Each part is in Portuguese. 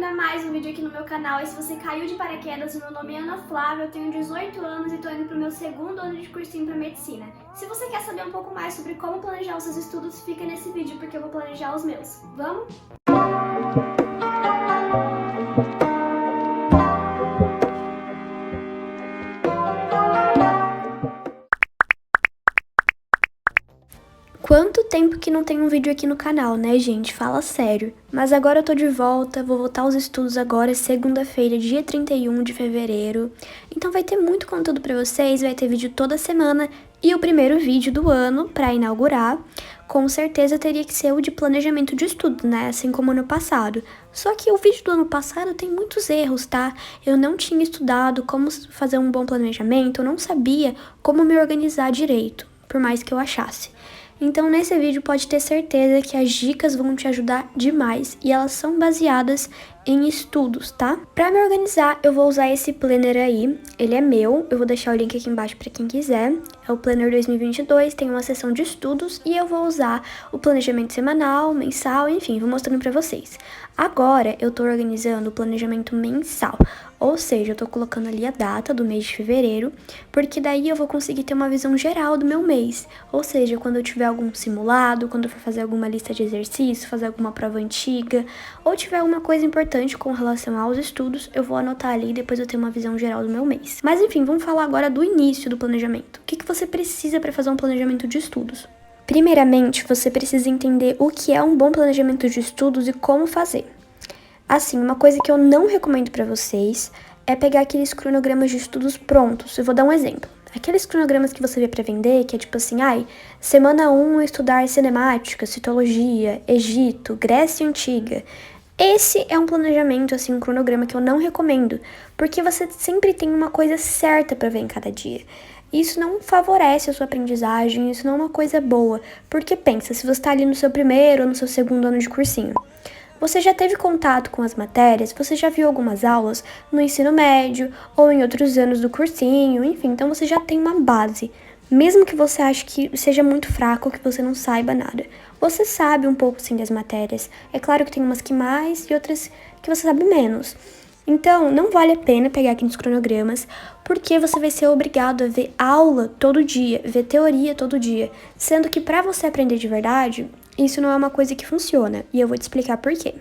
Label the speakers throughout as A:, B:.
A: bem-vindo a mais um vídeo aqui no meu canal. E se você caiu de paraquedas, meu nome é Ana Flávia, eu tenho 18 anos e tô indo pro meu segundo ano de cursinho pra medicina. Se você quer saber um pouco mais sobre como planejar os seus estudos, fica nesse vídeo porque eu vou planejar os meus. Vamos? Quanto tempo que não tem um vídeo aqui no canal, né, gente? Fala sério. Mas agora eu tô de volta, vou voltar aos estudos agora, segunda-feira, dia 31 de fevereiro. Então vai ter muito conteúdo pra vocês, vai ter vídeo toda semana. E o primeiro vídeo do ano, pra inaugurar, com certeza teria que ser o de planejamento de estudo, né? Assim como no passado. Só que o vídeo do ano passado tem muitos erros, tá? Eu não tinha estudado como fazer um bom planejamento, eu não sabia como me organizar direito, por mais que eu achasse. Então, nesse vídeo pode ter certeza que as dicas vão te ajudar demais e elas são baseadas em estudos, tá? Pra me organizar, eu vou usar esse planner aí, ele é meu, eu vou deixar o link aqui embaixo pra quem quiser. É o Planner 2022, tem uma seção de estudos e eu vou usar o planejamento semanal, mensal, enfim, vou mostrando pra vocês. Agora, eu tô organizando o planejamento mensal, ou seja, eu tô colocando ali a data do mês de fevereiro, porque daí eu vou conseguir ter uma visão geral do meu mês. Ou seja, quando eu tiver algum simulado, quando eu for fazer alguma lista de exercícios, fazer alguma prova antiga, ou tiver alguma coisa importante com relação aos estudos, eu vou anotar ali e depois eu tenho uma visão geral do meu mês. Mas enfim, vamos falar agora do início do planejamento. O que você precisa para fazer um planejamento de estudos? Primeiramente, você precisa entender o que é um bom planejamento de estudos e como fazer. Assim, uma coisa que eu não recomendo para vocês é pegar aqueles cronogramas de estudos prontos. Eu vou dar um exemplo. Aqueles cronogramas que você vê para vender, que é tipo assim, semana 1 estudar cinemática, citologia, Egito, Grécia Antiga. Esse é um planejamento, assim, um cronograma que eu não recomendo, porque você sempre tem uma coisa certa para ver em cada dia. Isso não favorece a sua aprendizagem, isso não é uma coisa boa, porque pensa, se você está ali no seu primeiro ou no seu segundo ano de cursinho, você já teve contato com as matérias, você já viu algumas aulas no ensino médio ou em outros anos do cursinho, enfim, então você já tem uma base. Mesmo que você ache que seja muito fraco, que você não saiba nada, você sabe um pouco sim das matérias. É claro que tem umas que mais e outras que você sabe menos. Então, não vale a pena pegar aqui nos cronogramas, porque você vai ser obrigado a ver aula todo dia, ver teoria todo dia, sendo que para você aprender de verdade, isso não é uma coisa que funciona, e eu vou te explicar por quê.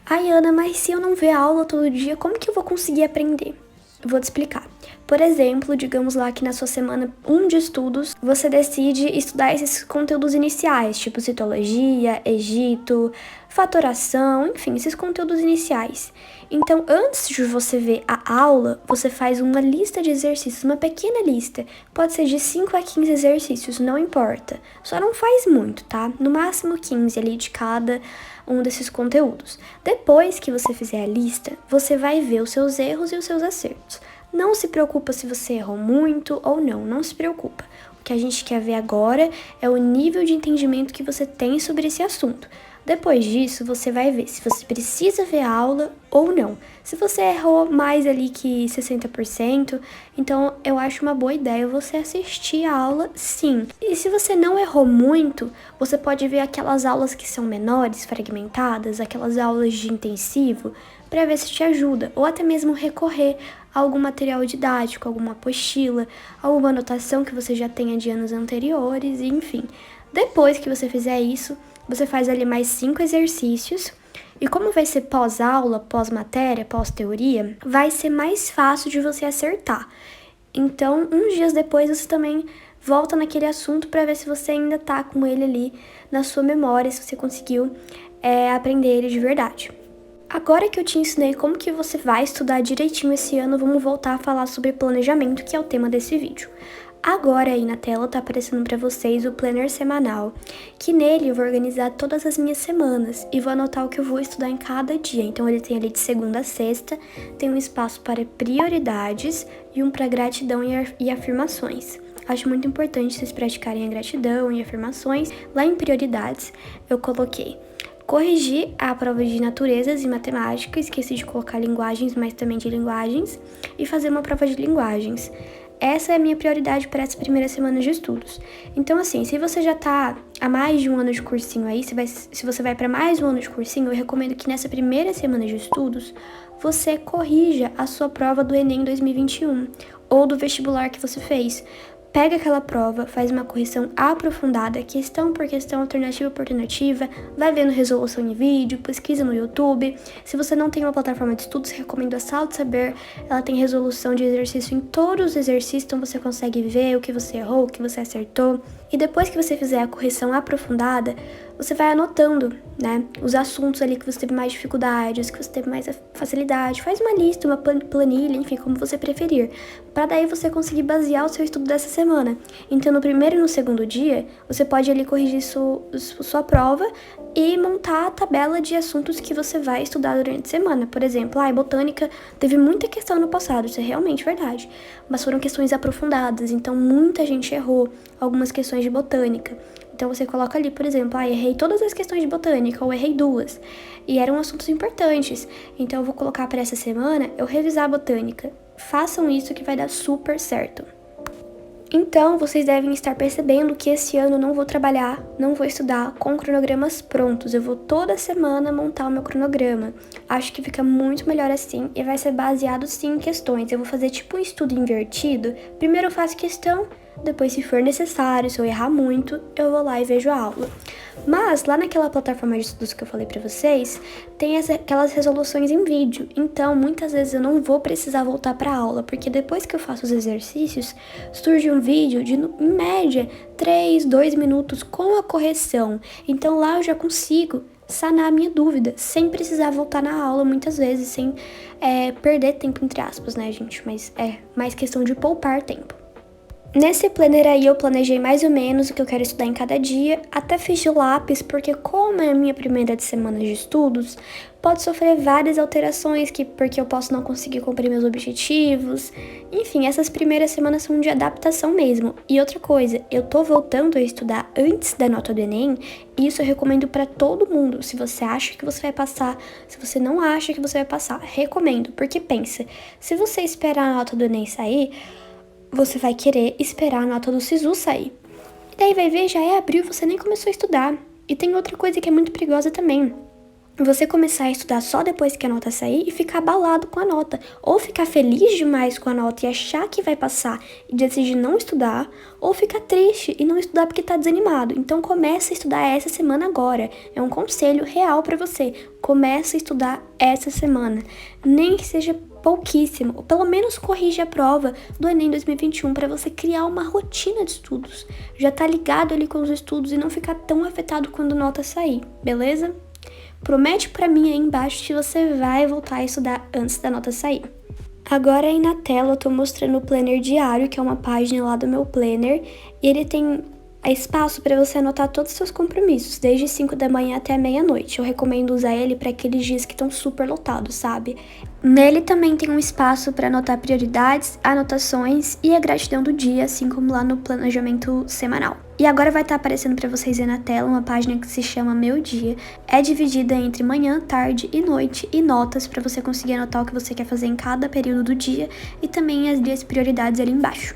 A: Ai, Ana, mas se eu não ver aula todo dia, como que eu vou conseguir aprender? Eu vou te explicar. Por exemplo, digamos lá que na sua semana 1 de estudos, você decide estudar esses conteúdos iniciais, tipo citologia, Egito, fatoração, enfim, esses conteúdos iniciais. Então, antes de você ver a aula, você faz uma lista de exercícios, uma pequena lista. Pode ser de 5 a 15 exercícios, não importa. Só não faz muito, tá? No máximo 15 ali de cada um desses conteúdos. Depois que você fizer a lista, você vai ver os seus erros e os seus acertos. Não se preocupa se você errou muito ou não, não se preocupa. O que a gente quer ver agora é o nível de entendimento que você tem sobre esse assunto. Depois disso, você vai ver se você precisa ver a aula ou não. Se você errou mais ali que 60%, então eu acho uma boa ideia você assistir a aula, sim. E se você não errou muito, você pode ver aquelas aulas que são menores, fragmentadas, aquelas aulas de intensivo, para ver se te ajuda. Ou até mesmo recorrer a algum material didático, alguma apostila, alguma anotação que você já tenha de anos anteriores, enfim. Depois que você fizer isso, você faz ali mais 5 exercícios, e como vai ser pós-aula, pós-matéria, pós-teoria, vai ser mais fácil de você acertar. Então, uns dias depois, você também volta naquele assunto para ver se você ainda tá com ele ali na sua memória, se você conseguiu aprender ele de verdade. Agora que eu te ensinei como que você vai estudar direitinho esse ano, vamos voltar a falar sobre planejamento, que é o tema desse vídeo. Agora aí na tela tá aparecendo para vocês o planner semanal, que nele eu vou organizar todas as minhas semanas e vou anotar o que eu vou estudar em cada dia. Então ele tem ali de segunda a sexta, tem um espaço para prioridades e um para gratidão e afirmações. Acho muito importante vocês praticarem a gratidão e afirmações. Lá em prioridades eu coloquei corrigir a prova de naturezas e matemática, esqueci de colocar linguagens, mas também de linguagens, e fazer uma prova de linguagens. essa é a minha prioridade para essa primeira semana de estudos. Então, assim, se você já tá há mais de um ano de cursinho aí, se você vai para mais um ano de cursinho, eu recomendo que nessa primeira semana de estudos, você corrija a sua prova do Enem 2021 ou do vestibular que você fez. Pega aquela prova, faz uma correção aprofundada, questão por questão, alternativa por alternativa, vai vendo resolução em vídeo, pesquisa no YouTube. Se você não tem uma plataforma de estudos, recomendo a Sala de Saber. Ela tem resolução de exercício em todos os exercícios, então você consegue ver o que você errou, o que você acertou. E depois que você fizer a correção aprofundada, você vai anotando, né, os assuntos ali que você teve mais dificuldades, que você teve mais facilidade. Faz uma lista, uma planilha, enfim, como você preferir, para daí você conseguir basear o seu estudo dessa semana. Então, no primeiro e no segundo dia, você pode ali corrigir sua prova e montar a tabela de assuntos que você vai estudar durante a semana. Por exemplo, botânica teve muita questão no passado, isso é realmente verdade, mas foram questões aprofundadas, então muita gente errou algumas questões de botânica. Então você coloca ali, por exemplo, errei todas as questões de botânica ou errei 2. E eram assuntos importantes. Então eu vou colocar para essa semana eu revisar a botânica. Façam isso que vai dar super certo. Então, vocês devem estar percebendo que esse ano eu não vou trabalhar, não vou estudar com cronogramas prontos. Eu vou toda semana montar o meu cronograma. Acho que fica muito melhor assim e vai ser baseado sim em questões. Eu vou fazer tipo um estudo invertido. Primeiro eu faço questão, depois, se for necessário, se eu errar muito, eu vou lá e vejo a aula. Mas lá naquela plataforma de estudos que eu falei pra vocês, tem aquelas resoluções em vídeo. Então, muitas vezes eu não vou precisar voltar pra aula, porque depois que eu faço os exercícios, surge um vídeo de, em média, 2 minutos com a correção. Então, lá eu já consigo sanar a minha dúvida, sem precisar voltar na aula muitas vezes, sem perder tempo, entre aspas, né, gente? Mas é mais questão de poupar tempo. Nesse planner aí eu planejei mais ou menos o que eu quero estudar em cada dia, até fiz de lápis, porque como é a minha primeira semana de estudos, pode sofrer várias alterações, porque eu posso não conseguir cumprir meus objetivos. Enfim, essas primeiras semanas são de adaptação mesmo. E outra coisa, eu tô voltando a estudar antes da nota do Enem, e isso eu recomendo pra todo mundo. Se você acha que você vai passar, se você não acha que você vai passar, recomendo, porque pensa, se você esperar a nota do Enem sair, você vai querer esperar a nota do SISU sair. E daí vai ver, já é abril, você nem começou a estudar. E tem outra coisa que é muito perigosa também. Você começar a estudar só depois que a nota sair e ficar abalado com a nota. Ou ficar feliz demais com a nota e achar que vai passar e decidir não estudar. Ou ficar triste e não estudar porque tá desanimado. Então começa a estudar essa semana agora. É um conselho real pra você. Começa a estudar essa semana. Nem que seja pouquíssimo, ou pelo menos corrige a prova do Enem 2021 para você criar uma rotina de estudos. Já tá ligado ali com os estudos e não ficar tão afetado quando a nota sair, beleza? Promete pra mim aí embaixo que você vai voltar a estudar antes da nota sair. Agora aí na tela eu tô mostrando o planner diário, que é uma página lá do meu planner, e ele tem espaço para você anotar todos os seus compromissos, desde 5 da manhã até meia-noite. Eu recomendo usar ele para aqueles dias que estão super lotados, sabe? Nele também tem um espaço para anotar prioridades, anotações e a gratidão do dia, assim como lá no planejamento semanal. E agora vai estar aparecendo para vocês aí na tela uma página que se chama Meu Dia. É dividida entre manhã, tarde e noite e notas para você conseguir anotar o que você quer fazer em cada período do dia e também as prioridades ali embaixo.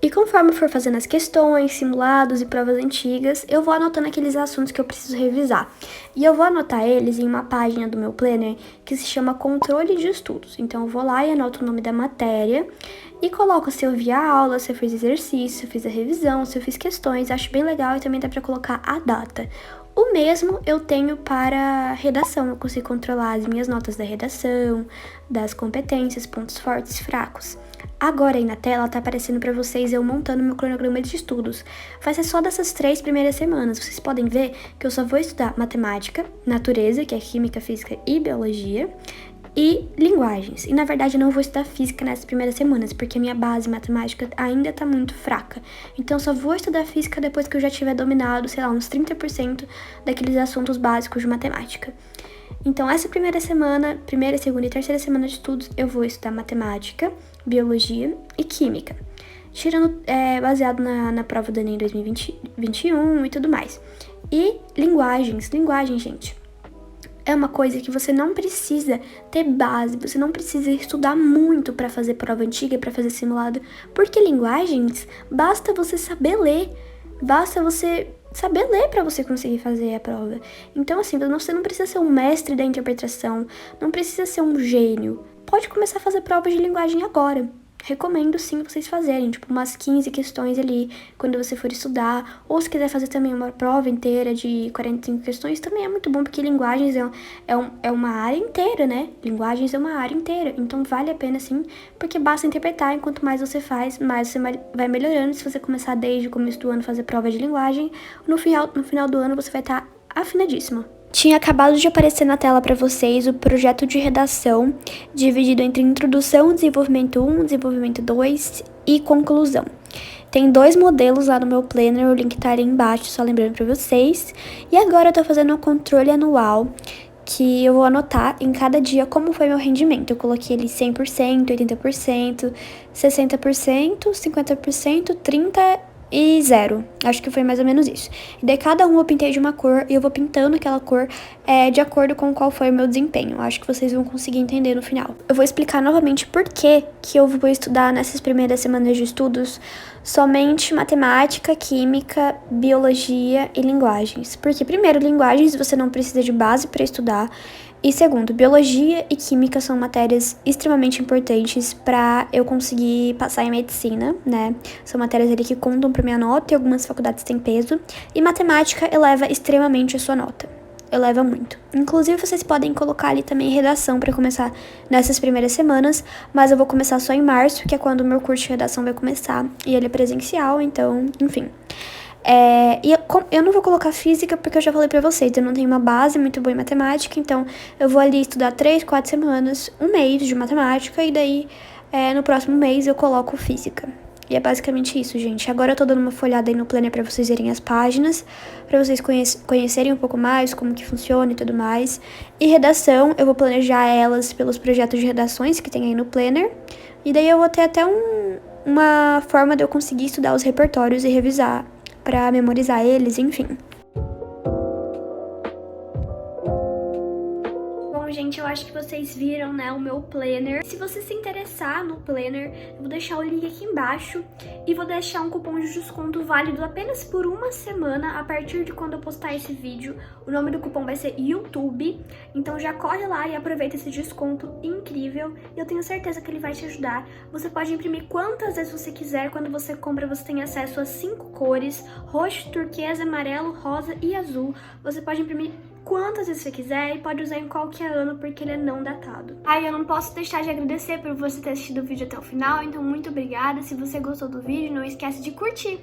A: E conforme eu for fazendo as questões, simulados e provas antigas, eu vou anotando aqueles assuntos que eu preciso revisar. E eu vou anotar eles em uma página do meu planner que se chama Controle de Estudos. Então eu vou lá e anoto o nome da matéria e coloco se eu vi a aula, se eu fiz exercício, se eu fiz a revisão, se eu fiz questões. Acho bem legal e também dá pra colocar a data. O mesmo eu tenho para redação, eu consigo controlar as minhas notas da redação, das competências, pontos fortes e fracos. Agora aí na tela tá aparecendo para vocês eu montando meu cronograma de estudos. Vai ser só dessas 3 primeiras semanas. Vocês podem ver que eu só vou estudar matemática, natureza, que é química, física e biologia, e linguagens. E na verdade eu não vou estudar física nessas primeiras semanas, porque a minha base matemática ainda tá muito fraca. Então eu só vou estudar física depois que eu já tiver dominado, sei lá, uns 30% daqueles assuntos básicos de matemática. Então essa primeira semana, primeira, segunda e terceira semana de estudos, eu vou estudar matemática, biologia e química. Baseado na prova do Enem 2021 e tudo mais. E linguagens, gente. É uma coisa que você não precisa ter base, você não precisa estudar muito para fazer prova antiga, para fazer simulado, porque linguagens, basta você saber ler, basta você saber ler para você conseguir fazer a prova. Então, assim, você não precisa ser um mestre da interpretação, não precisa ser um gênio. Pode começar a fazer provas de linguagem agora. Recomendo sim vocês fazerem, tipo, umas 15 questões ali quando você for estudar, ou se quiser fazer também uma prova inteira de 45 questões, também é muito bom, porque linguagens é uma área inteira, né? Linguagens é uma área inteira, então vale a pena sim, porque basta interpretar, e quanto mais você faz, mais você vai melhorando. Se você começar desde o começo do ano a fazer prova de linguagem, no final do ano você vai estar afinadíssimo. Tinha acabado de aparecer na tela para vocês o projeto de redação, dividido entre Introdução, Desenvolvimento 1, Desenvolvimento 2 e Conclusão. Tem 2 modelos lá no meu planner, o link tá ali embaixo, só lembrando para vocês. E agora eu tô fazendo um controle anual, que eu vou anotar em cada dia como foi meu rendimento. Eu coloquei ali 100%, 80%, 60%, 50%, 30% e 0. Acho que foi mais ou menos isso. E daí cada um eu pintei de uma cor e eu vou pintando aquela cor de acordo com qual foi o meu desempenho. Acho que vocês vão conseguir entender no final. Eu vou explicar novamente por que eu vou estudar nessas primeiras semanas de estudos somente matemática, química, biologia e linguagens. Porque, primeiro, linguagens você não precisa de base para estudar. E segundo, biologia e química são matérias extremamente importantes para eu conseguir passar em medicina, né? São matérias ali que contam para minha nota e algumas faculdades têm peso. E matemática eleva extremamente a sua nota. Eleva muito. Inclusive, vocês podem colocar ali também redação para começar nessas primeiras semanas, mas eu vou começar só em março, que é quando o meu curso de redação vai começar. E ele é presencial, então, enfim. Eu não vou colocar física porque eu já falei pra vocês, eu não tenho uma base muito boa em matemática, então eu vou ali estudar 3, 4 semanas, um mês de matemática, e daí no próximo mês eu coloco física. E é basicamente isso, gente. Agora eu tô dando uma folhada aí no planner pra vocês verem as páginas, pra vocês conhecerem um pouco mais como que funciona e tudo mais. E redação, eu vou planejar elas pelos projetos de redações que tem aí no planner, e daí eu vou ter até uma forma de eu conseguir estudar os repertórios e revisar para memorizar eles, enfim. Bom, gente, eu acho que vocês viram, né, o meu planner. Se você se interessar no planner, eu vou deixar o link aqui embaixo e vou deixar um cupom de desconto válido apenas por uma semana a partir de quando eu postar esse vídeo. O nome do cupom vai ser YouTube, então já corre lá e aproveita esse desconto incrível. E eu tenho certeza que ele vai te ajudar. Você pode imprimir quantas vezes você quiser. Quando você compra, você tem acesso a 5 cores: roxo, turquesa, amarelo, rosa e azul. Você pode imprimir quantas vezes você quiser e pode usar em qualquer ano, porque ele é não datado. Eu não posso deixar de agradecer por você ter assistido o vídeo até o final, então muito obrigada. Se você gostou do vídeo, não esquece de curtir.